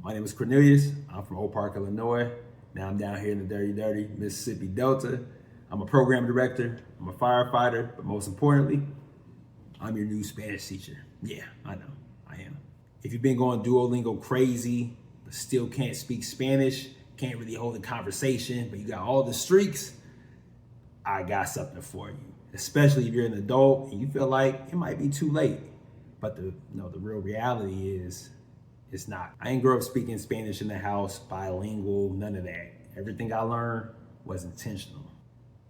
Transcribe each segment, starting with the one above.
My name is Cornelius. I'm from Oak Park, Illinois. Now I'm down here in the dirty Mississippi Delta. I'm a program director, I'm a firefighter, but most importantly, I'm your new Spanish teacher. Yeah, I know, I am. If you've been going Duolingo crazy, but still can't speak Spanish, can't really hold a conversation, but you got all the streaks, I got something for you. Especially if you're an adult and you feel like it might be too late. But the real reality is it's not. I didn't grow up speaking Spanish in the house, bilingual, none of that. Everything I learned was intentional.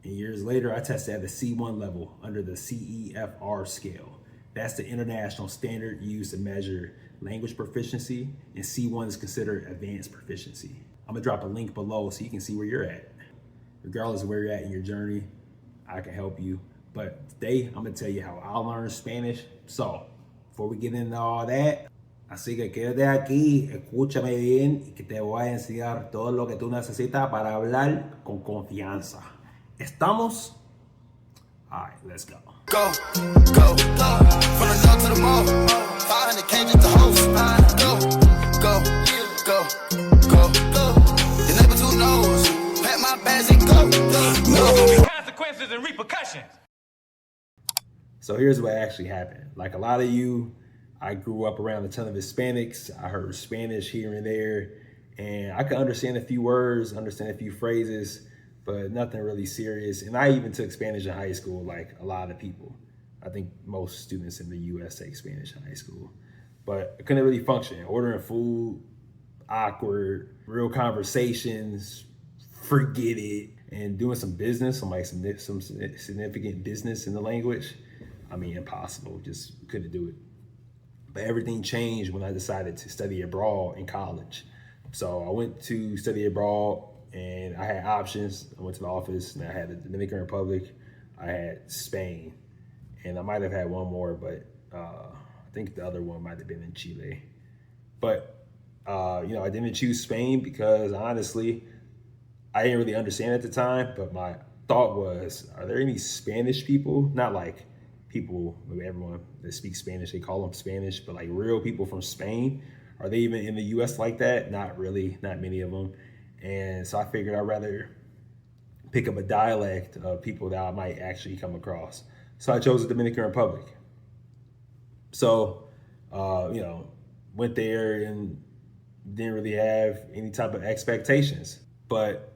And years later, I tested at the C1 level under the CEFR scale. That's the international standard used to measure language proficiency, and C1 is considered advanced proficiency. I'm gonna drop a link below so you can see where you're at. Regardless of where you're at in your journey, I can help you. But today, I'm gonna tell you how I learned Spanish. So, before we get into all that, así que quédate aquí, escúchame bien y que te voy a enseñar todo lo que tú necesitas para hablar con confianza. ¿Estamos? All right, let's go. Go, go, go. From the north to the mall. 500 cages to host. Go, go, go, go, go. The neighbors who knows. Pack my bags and go, go. Consequences and repercussions. So here's what actually happened. Like a lot of you, I grew up around a ton of Hispanics. I heard Spanish here and there, and I could understand a few words, understand a few phrases, but nothing really serious. And I even took Spanish in high school, like a lot of people. I think most students in the US take Spanish in high school, but I couldn't really function. Ordering food, awkward, real conversations, forget it. And doing some business, some significant business in the language, I mean, impossible, just couldn't do it. But everything changed when I decided to study abroad in college. So I went to study abroad and I had options. I went to the office and I had the Dominican Republic, I had Spain, and I might have had one more, but I think the other one might have been in Chile. But I didn't choose Spain because honestly, I didn't really understand at the time, but my thought was, are there any Spanish people? Not like people, maybe everyone that speaks Spanish, they call them Spanish, but like real people from Spain. Are they even in the US like that? Not really, not many of them. And so I figured I'd rather pick up a dialect of people that I might actually come across. So I chose the Dominican Republic. So, went there and didn't really have any type of expectations. But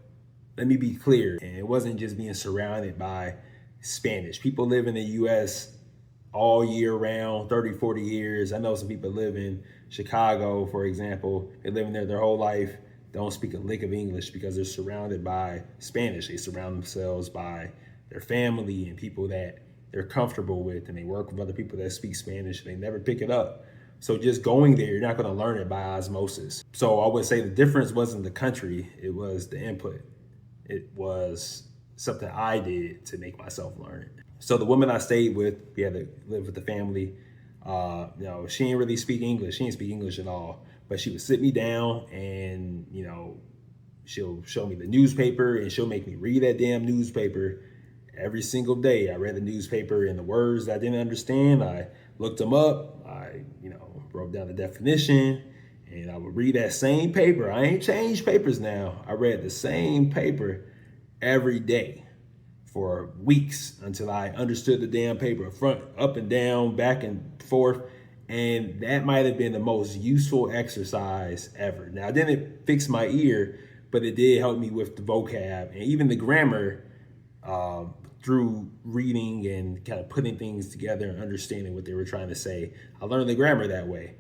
let me be clear, and it wasn't just being surrounded by Spanish. People live in the US all year round, 30, 40 years. I know some people live in Chicago, for example. They live in there their whole life, don't speak a lick of English because they're surrounded by Spanish. They surround themselves by their family and people that they're comfortable with, and they work with other people that speak Spanish. They never pick it up. So just going there, you're not gonna learn it by osmosis. So I would say the difference wasn't the country, it was the input. It was something I did to make myself learn it. So the woman I stayed with, we had to live with the family. She didn't really speak English. She didn't speak English at all. But she would sit me down and, she'll show me the newspaper and she'll make me read that damn newspaper every single day. I read the newspaper and the words that I didn't understand, I looked them up. I, wrote down the definition. And I would read that same paper. I ain't changed papers now. I read the same paper every day for weeks until I understood the damn paper front, up and down, back and forth. And that might have been the most useful exercise ever. Now, it didn't fix my ear, but it did help me with the vocab and even the grammar through reading and kind of putting things together and understanding what they were trying to say. I learned the grammar that way.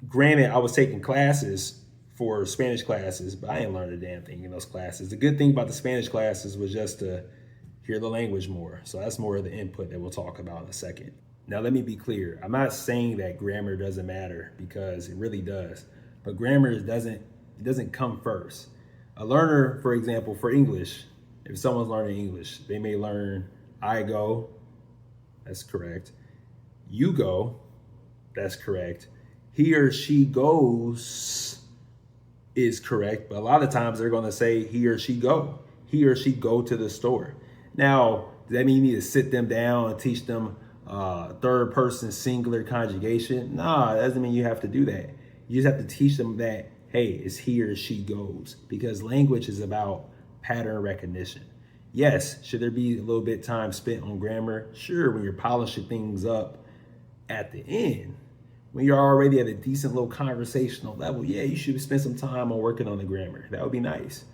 Granted, I was taking classes for Spanish classes, but I didn't learn a damn thing in those classes. The good thing about the Spanish classes was just to hear the language more. So that's more of the input that we'll talk about in a second. Now, let me be clear. I'm not saying that grammar doesn't matter, because it really does. But grammar doesn't come first. A learner, for example, for English, if someone's learning English, they may learn I go, that's correct. You go, that's correct. He or she goes is correct, but a lot of times they're going to say he or she go. He or she go to the store. Now, does that mean you need to sit them down and teach them third person singular conjugation? Nah, it doesn't mean you have to do that. You just have to teach them that, hey, it's he or she goes, because language is about pattern recognition. Yes, should there be a little bit time spent on grammar? Sure, when you're polishing things up at the end. When you're already at a decent little conversational level, yeah, you should spend some time on working on the grammar. That would be nice.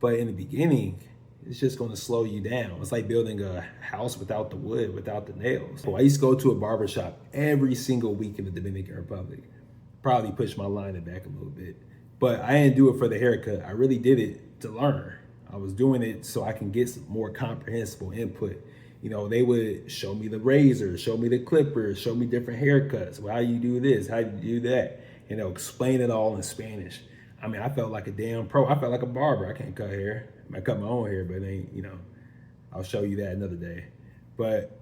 But in the beginning, it's just going to slow you down. It's like building a house without the wood, without the nails. So I used to go to a barbershop every single week in the Dominican Republic. Probably push my line back a little bit. But I didn't do it for the haircut. I really did it to learn. I was doing it so I can get some more comprehensible input. You know, they would show me the razors, show me the clippers, show me different haircuts. Well, how you do this, how you do that. And they'll explain it all in Spanish. I mean, I felt like a damn pro. I felt like a barber. I can't cut hair. I cut my own hair, but it ain't, you know, I'll show you that another day. But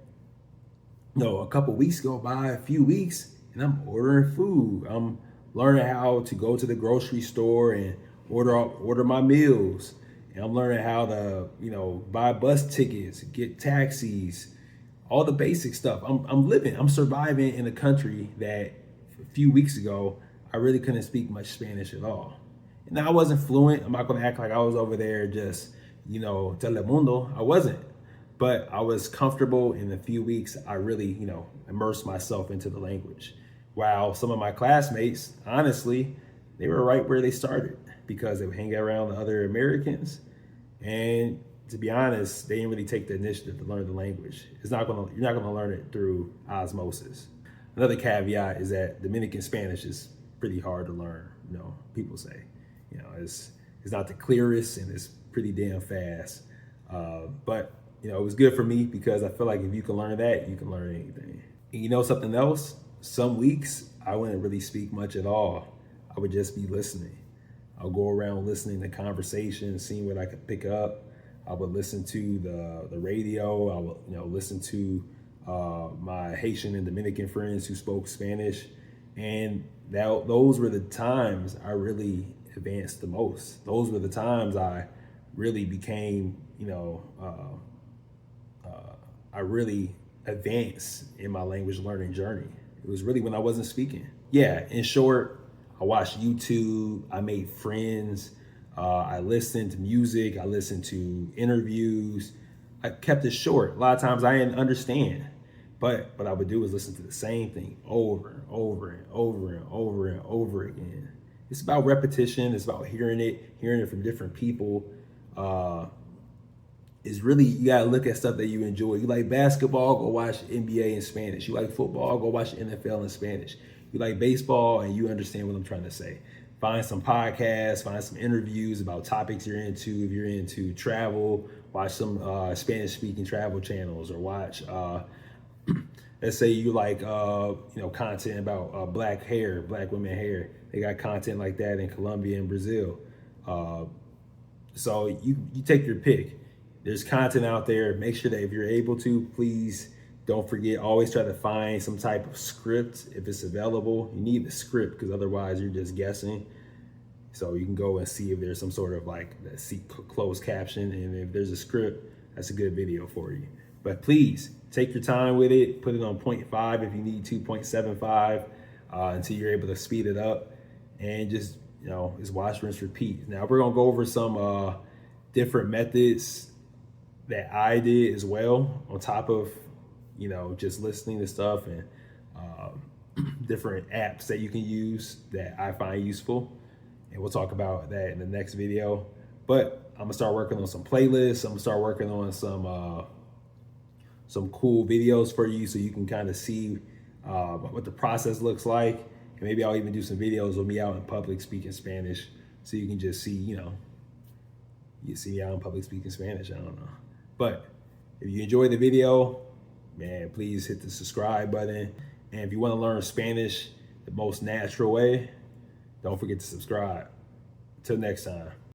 no, a couple weeks go by, a few weeks, and I'm ordering food. I'm learning how to go to the grocery store and order my meals. And I'm learning how to, you know, buy bus tickets, get taxis, all the basic stuff. I'm living, I'm surviving in a country that a few weeks ago, I really couldn't speak much Spanish at all. And I wasn't fluent. I'm not gonna act like I was over there just, you know, telemundo. I wasn't. But I was comfortable. In a few weeks, I really, you know, immersed myself into the language. While some of my classmates, honestly, they were right where they started, because they would hang around the other Americans. And to be honest, they didn't really take the initiative to learn the language. You're not gonna learn it through osmosis. Another caveat is that Dominican Spanish is pretty hard to learn. You know, people say, you know, it's not the clearest and it's pretty damn fast. But you know, it was good for me because I feel like if you can learn that, you can learn anything. And you know something else? Some weeks I wouldn't really speak much at all. I would just be listening. I'll go around listening to conversations, seeing what I could pick up. I would listen to the radio. I would, you know, listen to my Haitian and Dominican friends who spoke Spanish, and those were the times I really advanced the most. Those were the times I really became, you know, I really advanced in my language learning journey. It was really when I wasn't speaking. Yeah, in short, I watched YouTube, I made friends, I listened to music, I listened to interviews. I kept it short. A lot of times I didn't understand, but what I would do is listen to the same thing over and over and over and over and over again. It's about repetition, it's about hearing it from different people. Is really, you gotta look at stuff that you enjoy. You like basketball, go watch NBA in Spanish. You like football, go watch NFL in Spanish. You like baseball and you understand what I'm trying to say. Find some podcasts, find some interviews about topics you're into. If you're into travel, watch some Spanish speaking travel channels, or watch, let's say you like, you know, content about black women hair. They got content like that in Colombia and Brazil. So you take your pick. There's content out there. Make sure that if you're able to, please don't forget, always try to find some type of script if it's available. You need the script because otherwise you're just guessing. So you can go and see if there's some sort of like closed caption, and if there's a script, that's a good video for you. But please take your time with it. Put it on 0.5 if you need to, 0.75 until you're able to speed it up, and just, you know, just watch, rinse, repeat. Now we're gonna go over some different methods that I did as well, on top of, you know, just listening to stuff, and different apps that you can use that I find useful. And we'll talk about that in the next video. But I'm gonna start working on some playlists. I'm gonna start working on some cool videos for you so you can kind of see what the process looks like. And maybe I'll even do some videos with me out in public speaking Spanish, so you can just see, you know, you see me out in public speaking Spanish. I don't know. But if you enjoyed the video, man, please hit the subscribe button. And if you want to learn Spanish the most natural way, don't forget to subscribe. Until next time.